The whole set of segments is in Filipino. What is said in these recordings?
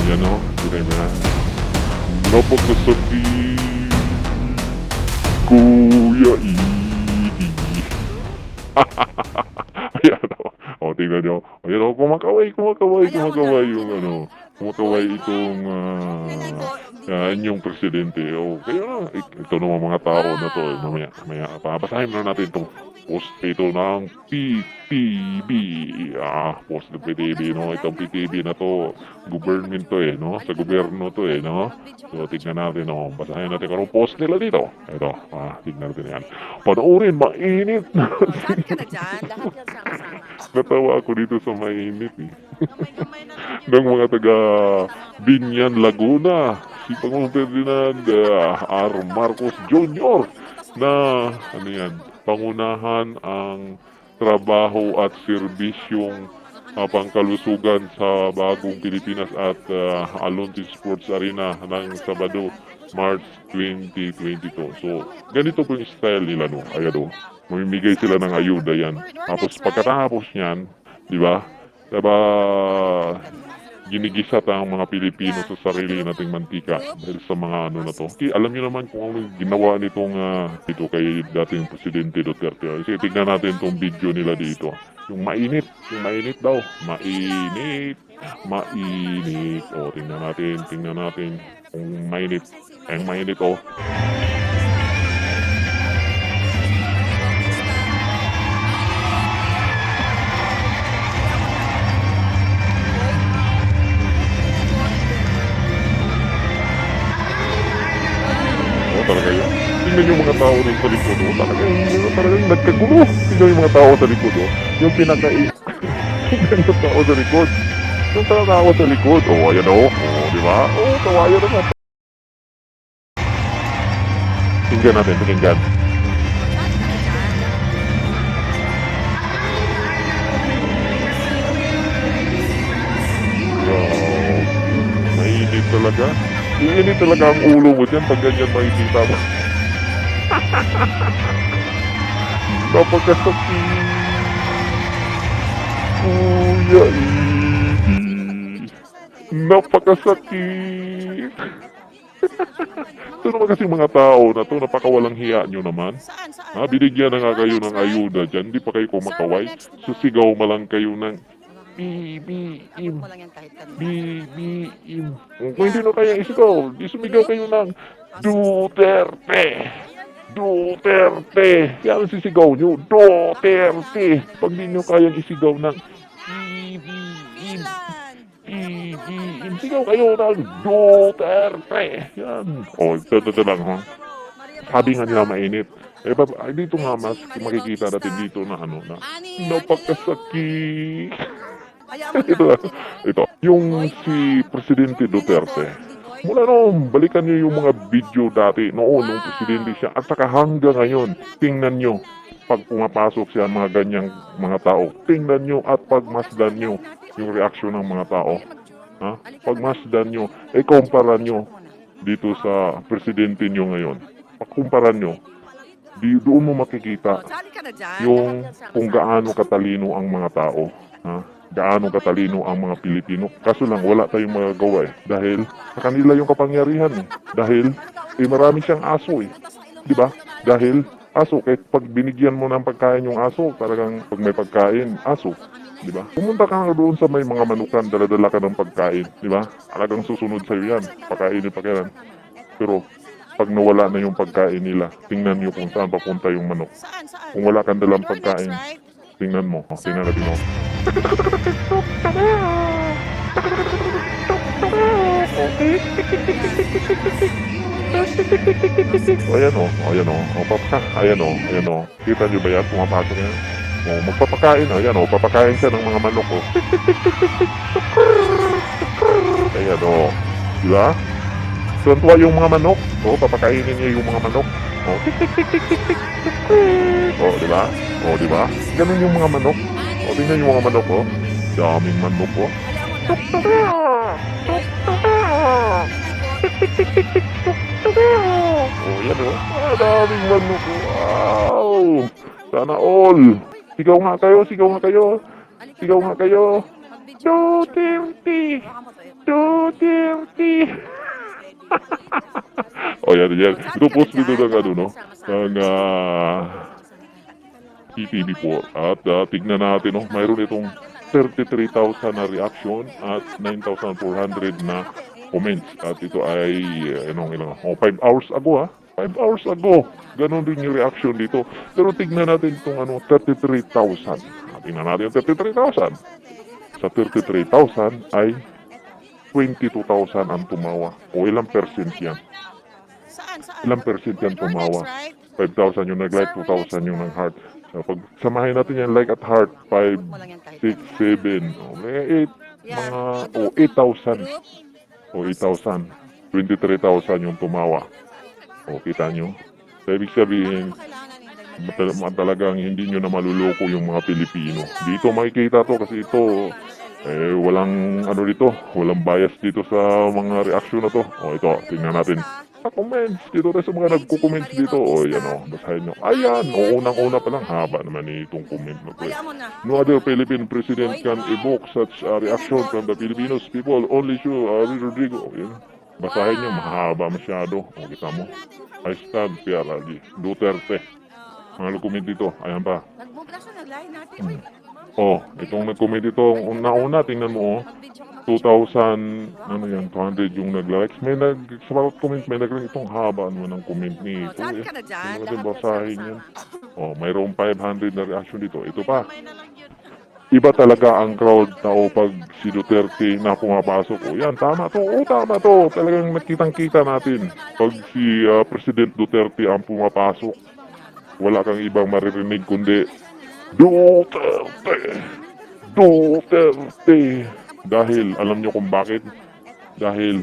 Yan o, kita mo na. Napakasakit, Kuya Idi. Ayan o. O, tingnan nyo. Ayan o, kumakaway yung ano. Kumakaway itong inyong presidente. O, kaya ito naman mga tao na to. Mamaya, papasahin na natin itong post ito ng PTV. Post ng PTV, no? Itong PTV na to, government to no? Sa gobyerno to no? So, tignan natin, no? Basahin natin kung post nila dito. Ito, tignan natin yan. Panoorin, mainit. Saan ka na dyan? Lahat yan sama-sama. Natawa ako dito sa mainit, ng mga taga Binyan, Laguna. Si Pangulong Ferdinand R. Marcos Jr. na, ano yan, pangunahan ang trabaho at serbisyong pangkalusugan sa bagong Pilipinas at Alonte Sports Arena ng Sabado, March 2022. So, ganito po yung style nila, no? Ayan, mamimigay sila ng ayuda yan. Tapos pagkatapos niyan, di ba? Diba, ginigisat ang mga Pilipino sa sarili nating mantika dahil sa mga ano na to. Okay, alam niyo naman kung ano ginawa nitong ito kay dating Presidente Duterte. Kasi tignan natin itong video nila dito. Yung mainit daw. Mainit. O, tingnan natin kung mainit. Ang mainit o. Talaga yun. Tingnan yung mga tao dun sa likod, talagang nagkagulo. Tingnan yung mga tao sa likod, yung tingnan yung tao sa likod. Yung tao sa likod, ayan di ba? Kawayan naman. Tingnan natin. Mainit talaga. Iinit talaga ang ulo mo dyan pag ganyan makikita mo. Napakasakit, Kuya Idi. Napakasakit. Ito naman kasi mga tao na to, napakawalang hiya nyo naman. Binigyan na nga kayo ng ayuda dyan, di pa kayo kumakaway. Susigaw malang kayo ng BBM. BBM. Kung hindi na kaya isigaw, di sumigaw kayo ng Duterte. Yan sisigaw nyo, Duterte. Pag di nyo kayang isigaw ng BBM. Sigaw kayo ng Duterte. Yan. Ito lang ha. Sabi nga nila mainit. Dito nga mas makikita natin dito na napakasakit. Ito. Yung si Presidente Duterte. Mula noon, balikan nyo yung mga video dati noon, nung presidente siya. At saka hanggang ngayon, tingnan nyo. Pag pumapasok siya mga ganyang mga tao, tingnan nyo at pagmasdan nyo yung reaksyon ng mga tao. Pagmasdan nyo, kumpara nyo dito sa presidente nyo ngayon. Pagkumpara nyo, doon mo makikita yung kung gaano katalino ang mga tao. Gaano katalino ang mga Pilipino. Kaso lang, wala tayong magagawa dahil sa kanila yung kapangyarihan Dahil, marami siyang aso Di ba? Dahil, aso, kahit pag binigyan mo ng pagkain yung aso, talagang pag may pagkain, aso. Di ba? Pumunta ka nga doon sa may mga manukan, daladala ka ng pagkain. Di ba? Talagang susunod sa'yo yan. Pagkainin. Pero, pag nawala na yung pagkain nila, tingnan nyo kung saan papunta yung manok. Kung wala kang dalang pagkain, tingnan mo. Tingnan natin mo. Ayan o. Kita nyo ba yan? Pumapasok yan. Magpapakain. Papakain siya ng mga manok Ayan o. Diba? Tuwan-tuwa yung mga manok. Papakainin niya yung mga manok. Diba? Ganun yung mga manok. Tingnan yung mga manok Daming manok Yan daming manok Wow! Sana all! Sigaw nga kayo! Duterte! Duterte! O yan, yan. Ito post dito ng ano, no? Ng ETV4. At tignan natin, no? Mayroon itong 33,000 na reaction at 9,400 na comments. At ito ay, ilang, 5 hours ago, ha? 5 hours ago. Ganon din yung reaction dito. Pero tignan natin itong 33,000. Tignan natin yung 33,000. Sa 33,000 ay 22,000 ang tumawa. O ilang percent yan? Saan? Ilang percent yan Your tumawa? next, right? 5,000 yung nag-like, 2,000 yung nag-heart. So, pag samahin natin yung like at heart, 5, Mo lang yan kahit 6, 7, may 8,000. Group. O 8,000. 23,000 yung tumawa. O kita nyo? So, ibig sabihin, talagang hindi nyo na maluloko yung mga Pilipino. Dito makikita to kasi ito, walang dito, walang bias dito sa mga reaction na to. O ito, tingnan natin. Sa comments, dito tayo sa mga nagko-comments dito. O yan o, basahin nyo. Ayan, unang-una pa lang, haba naman itong comment na to. Hayaan mo na. No other Philippine president can evoke such a reaction from the Filipinos people. Only you, Rodrigo. Yan. Basahin nyo, mahaba masyado. O kita mo. I stand PRRD. Duterte. Mga nag-comment dito. Ayan pa. Nag-move na siya, nag-line natin. Oh, itong nag-comment ito, una-una, tingnan mo, Mag-video ka 2,000, 200 yung nag-likes. Sa bawat comment, may nag-like itong haba naman ng comment ni ito. Saan ka na dyan? Hindi natin Lahat basahin yan yan. Oh, mayroong 500 na reaction dito. Ito pa. Iba talaga ang crowd tao pag si Duterte na pumapasok. O yan, tama to. O tama to. Talagang nakitang-kita natin. Pag si President Duterte ang pumapasok, wala kang ibang maririnig kundi Duterte! Duterte! Dahil, alam nyo kung bakit? Dahil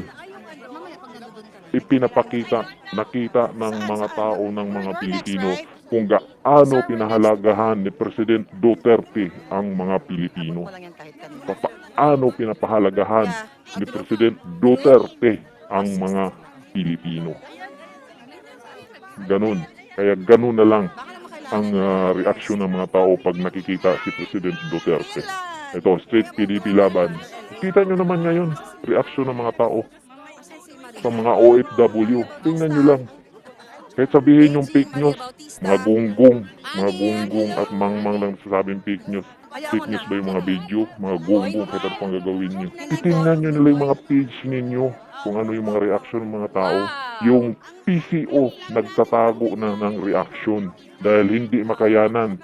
ipinapakita, nakita ng mga tao ng mga Pilipino kung gaano pinahalagahan ni President Duterte ang mga Pilipino. Mo lang yan kahit kanina. Paano pinapahalagahan ni President Duterte ang mga Pilipino. Ganun. Kaya ganun na lang ang reaksyon ng mga tao pag nakikita si President Duterte. Ito, straight PDP laban. Kita nyo naman ngayon, reaksyon ng mga tao sa mga OFW. Tingnan nyo lang. Kahit sabihin yung fake news, mga gunggong at mangmang lang sasabing fake news. Fake news ba yung mga video, mga gunggong, kahit ano pang gagawin nyo. Titingnan nyo nila yung mga page ninyo, kung ano yung mga reaksyon ng mga tao. Yung PCO, nagtatago na ng reaksyon dahil hindi makayanan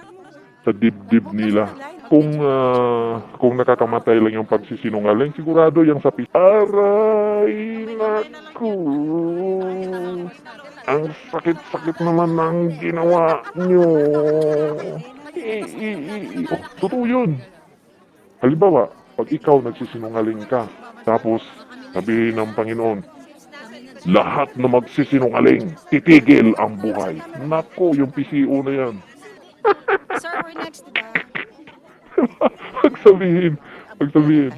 sa dibdib nila. Kung nakakamatay lang yung pagsisinungaling, sigurado yung sa Aray, naku! Ang sakit-sakit naman ng ginawa nyo. Oh, totoo yun. Halimbawa, pag ikaw nagsisinungaling ka, tapos sabihin ng Panginoon, lahat na magsisinungaling, titigil ang buhay. Nako, yung PCO na yan. Sir, we're next, diba? Pagsabihin,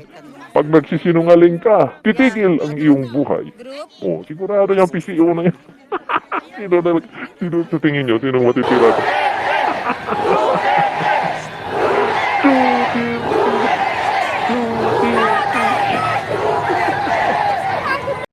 pag nagsisinungaling ka, titigil ang iyong buhay. Group. Oh, sigurado yung PCO na yan. Sino sa tingin nyo? Sinong matitira?